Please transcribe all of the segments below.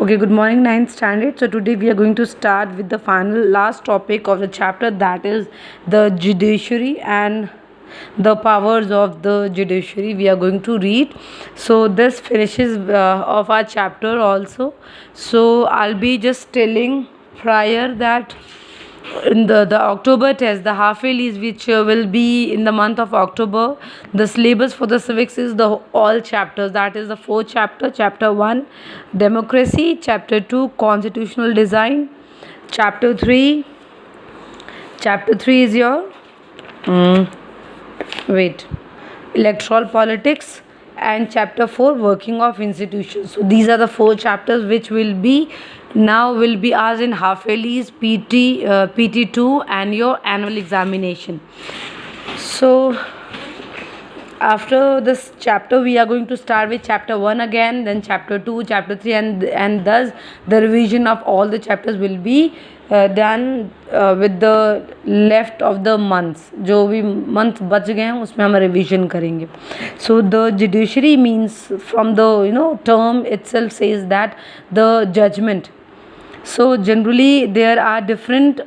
Okay, good morning, ninth standard. So today we are going to start with the final last topic of the chapter, that is the judiciary and the powers of the judiciary. We are going to read. So this finishes of our chapter also. So I'll be just telling prior that in the October test, the half yearlies which will be in the month of October, the syllabus for the civics is the all chapters, that is the four chapter. Chapter 1 democracy, chapter 2 constitutional design, chapter 3 is your wait electoral politics, and chapter 4 working of institutions. So these are the four chapters which will be asked in half yearlies, PT2 and your annual examination. So after this chapter we are going to start with chapter 1 again, then chapter 2, chapter 3, and thus the revision of all the chapters will be done with the left of the months. जो भी month बच गए हैं उसमें हम revision करेंगे. So the judiciary means, from the term itself says that the judgment. So generally there are different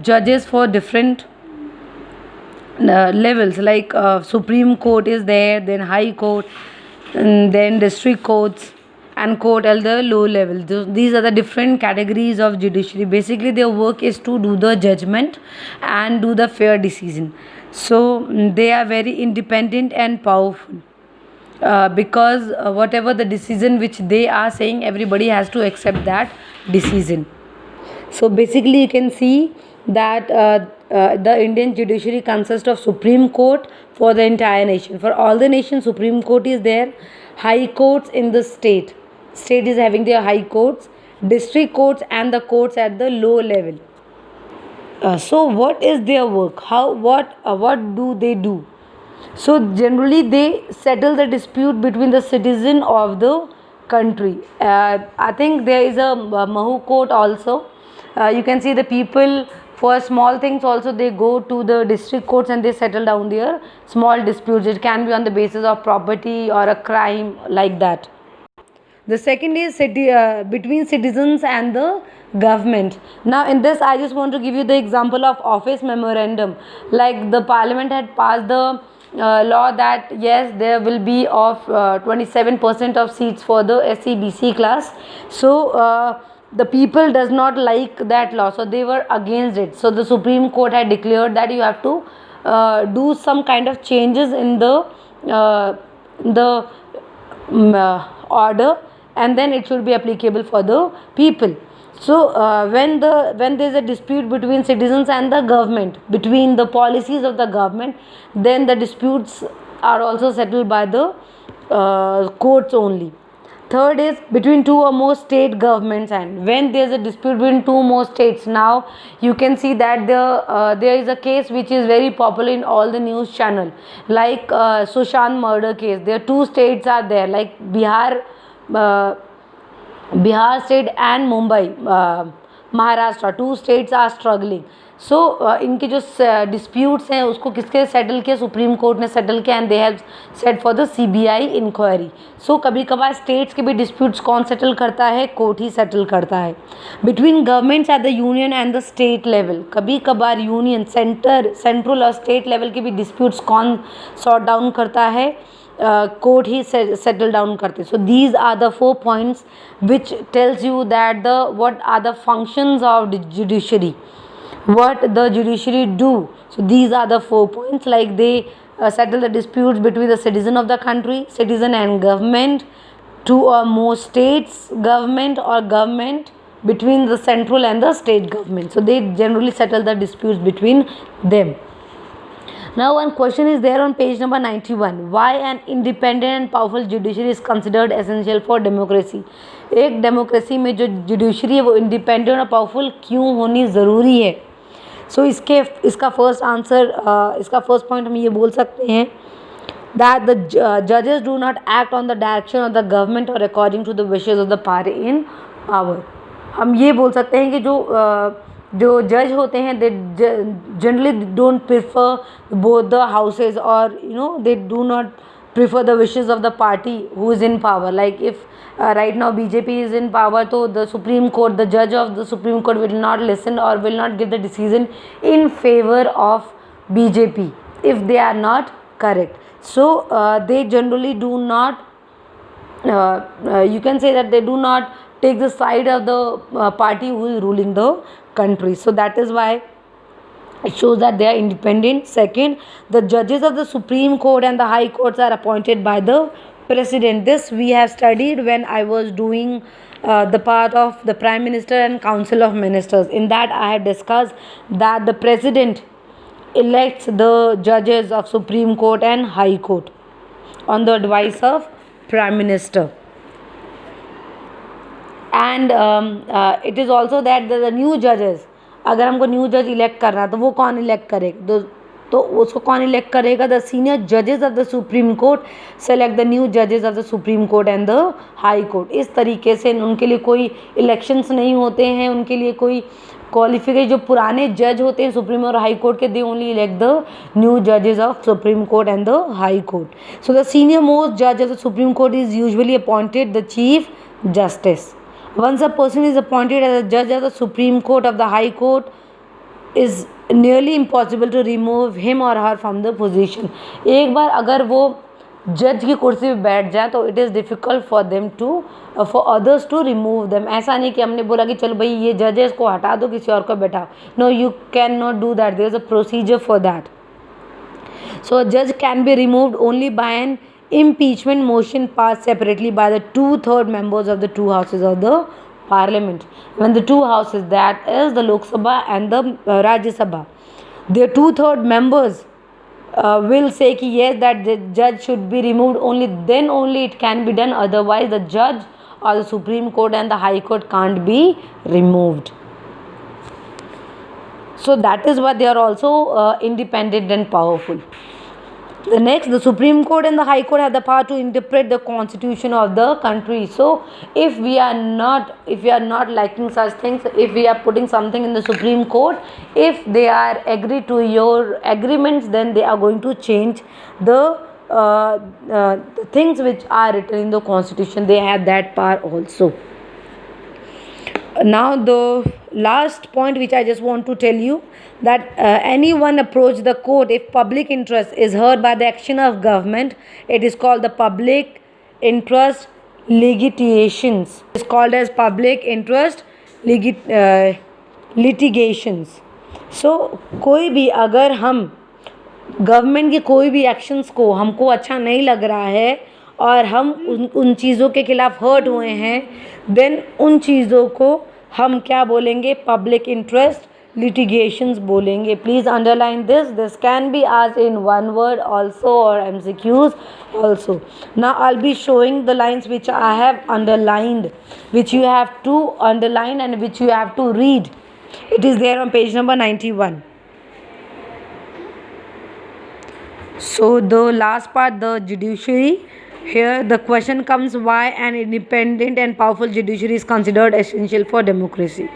judges for different levels, like Supreme Court is there, then High Court, and then District Courts and court at the low level. These are the different categories of judiciary. Basically their work is to do the judgment and do the fair decision. So they are very independent and powerful, because whatever the decision which they are saying, everybody has to accept that decision. So basically you can see that the Indian judiciary consists of Supreme Court for the entire nation. For all the nation, Supreme Court is there. High courts in the state is having their high courts, district courts, and the courts at the low level. So what is their work? What do they do? So generally they settle the dispute between the citizen of the country. I think there is a Mahu court also. You can see the people, for small things also they go to the district courts and they settle down their small disputes. It can be on the basis of property or a crime, like that. The second is between citizens and the government. Now in this I just want to give you the example of office memorandum. Like the parliament had passed the law that yes, there will be of 27% of seats for the SC/BC class. So the people does not like that law, so they were against it. So the Supreme Court had declared that you have to do some kind of changes in the order, and then it should be applicable for the people. So when there is a dispute between citizens and the government, between the policies of the government, then the disputes are also settled by the courts only. Third is between two or more state governments, and when there is a dispute between two more states, now you can see that there is a case which is very popular in all the news channel, like Sushant murder case. There are two states are there, like Bihar state and Mumbai, Maharashtra. Two states are struggling. So इनके जो disputes हैं उसको किसके settle किया? Supreme Court ने settle किया, and they have set for the CBI inquiry. So कभी कभार स्टेट्स के भी डिस्प्यूट्स कौन सेटल करता है? कोर्ट ही सेटल करता है. Between governments at the union and the state level, कभी कभार यूनियन, सेंट्रल और स्टेट लेवल के भी डिस्प्यूट्स कौन सॉर्ट डाउन करता है? कोर्ट ही सेटल डाउन करते. So these are the 4 points which tells you that what are the functions of the judiciary, what the judiciary do. So these are the 4 points, like they settle the disputes between the citizen of the country, citizen and government, two or more states government, or government between the central and the state government. So they generally settle the disputes between them. Now one question is there on page number 91. Why an independent and powerful judiciary is considered essential for democracy? एक democracy में जो judiciary है वो independent और powerful क्यों होनी ज़रूरी है? सो इसका फर्स्ट पॉइंट हम ये बोल सकते हैं that the judges do not act on the direction of the government or according to the wishes of the party in power. हम ये बोल सकते हैं कि जो जज होते हैं they generally don't prefer both the houses, or they do not prefer the wishes of the party who is in power. Like if right now BJP is in power, so the Supreme Court, the judge of the Supreme Court will not listen or will not give the decision in favor of BJP if they are not correct. So they generally do not, you can say that they do not take the side of the party who is ruling the country. So that is why it shows that they are independent. Second, the judges of the Supreme Court and the High Courts are appointed by the President. This we have studied when I was doing the part of the Prime Minister and Council of Ministers. In that I had discussed that the President elects the judges of Supreme Court and High Court on the advice of Prime Minister. And it is also that the new judges, अगर हमको new जज elect करना तो वो कौन elect करेगा, तो उसको कौन इलेक्ट करेगा, द सीनियर जजेस of the supreme court select the new जजेस of the supreme Court and the High court. इस तरीके से उनके लिए कोई इलेक्शंस नहीं होते हैं, उनके लिए कोई क्वालिफिकेशन. जो पुराने जज होते हैं सुप्रीम और हाई कोर्ट के, they only elect the new जजेस of Supreme Court and the High Court. So the senior most जज of the supreme Court is usually appointed the Chief Justice. Once a person is appointed as a judge of the Supreme Court of the High Court, is nearly impossible to remove him or her from the position. एक बार अगर वो जज की कुर्सी पे बैठ जाए तो it is difficult for them to for others to remove them. ऐसा नहीं कि हमने बोला कि चलो भाई ये जज है इसको हटा दो किसी और को बैठाओ. No, you can not do that. There is a procedure for that. So a जज can be removed only by an impeachment motion passed separately by the 2/3 members of the two houses of the parliament. When the two houses, that is the Lok Sabha and the Rajya Sabha, their 2/3 members will say कि yes, that the judge should be removed, only then only it can be done. Otherwise the judge or the Supreme Court and the High Court can't be removed. So that is why they are also independent and powerful. The next, the Supreme Court and the High Court have the power to interpret the constitution of the country. So if we are not liking such things, if we are putting something in the Supreme Court, if they are agree to your agreements, then they are going to change the things which are written in the constitution. They have that power also. Now the last point which I just want to tell you, that anyone approach the court if public interest is heard by the action of government, it is called the public interest litigations. It's called as public interest litigations. So कोई भी अगर हम government के कोई भी actions को हमको अच्छा नहीं लग रहा है और हम उन चीज़ों के खिलाफ हर्ट हुए हैं, देन उन चीज़ों को हम क्या बोलेंगे, पब्लिक इंटरेस्ट लिटिगेशंस बोलेंगे. Please underline this can be asked in one word also और MCQs also. Now I'll be showing the lines which I have underlined, which you have to underline and which you have to read. It is there on page number 91. So the last part, the judiciary. Here the question comes, why an independent and powerful judiciary is considered essential for democracy.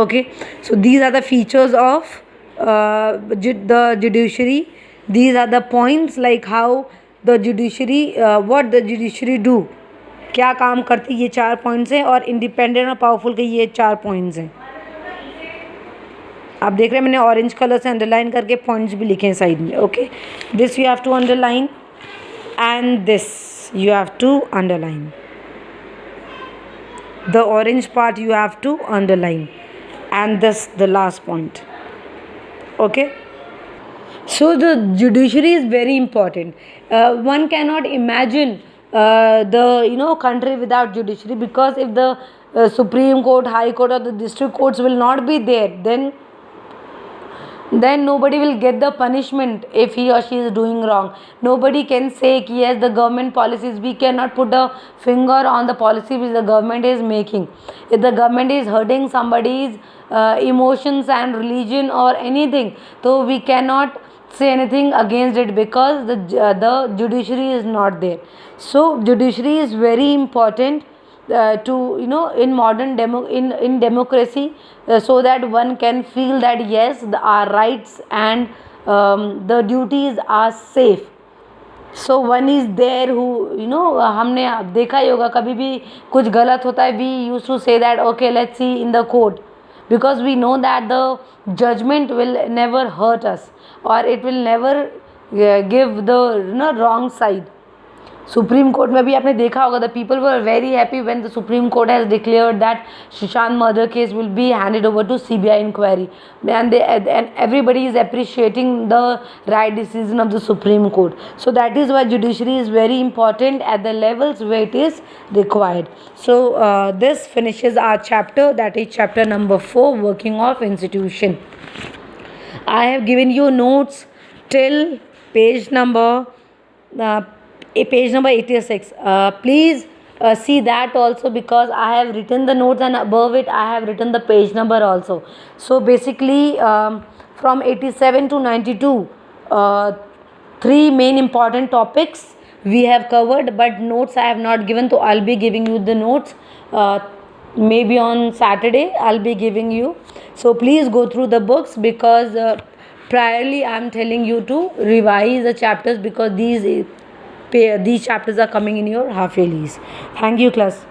Okay, so these are the features of the judiciary. These are the points, like how the judiciary, what the judiciary do, क्या काम करती, ये 4 points हैं. और independent और powerful के ये 4 points हैं. आप देख रहे हैं मैंने ऑरेंज कलर से अंडरलाइन करके पॉइंट्स भी लिखे हैं साइड में. Okay, this you have to underline and this you have to underline. The orange part you have to underline, and this the last point. Okay, so the judiciary is very important. One cannot imagine the country without judiciary, because if the Supreme Court, High Court or the district courts will not be there, then nobody will get the punishment if he or she is doing wrong. Nobody can say yes, the government policies, we cannot put a finger on the policy which the government is making. If the government is hurting somebody's emotions and religion or anything, so we cannot say anything against it, because the judiciary is not there. So judiciary is very important to in modern in democracy, so that one can feel that yes, our rights and the duties are safe. So one is there who हमने देखा ही होगा, कभी भी कुछ गलत होता है, we use to say that okay let's see in the court, because we know that the judgment will never hurt us, or it will never give the wrong side. Supreme court में भी आपने देखा होगा, the people were very happy when the supreme court has declared that Sushant murder case will be handed over to CBI inquiry, and everybody is appreciating the right decision of the Supreme Court. So that is why judiciary is very important at the levels where it is required. So this finishes our chapter, that is chapter number 4, working of institution. I have given you notes till page number 86. Please see that also, because I have written the notes and above it I have written the page number also. So basically from 87 to 92, three main important topics we have covered, but notes I have not given, so I'll be giving you the notes. Maybe on Saturday I'll be giving you. So please go through the books, because priorly I'm telling you to revise the chapters, because these chapters are coming in your half yearlies. Thank you, class.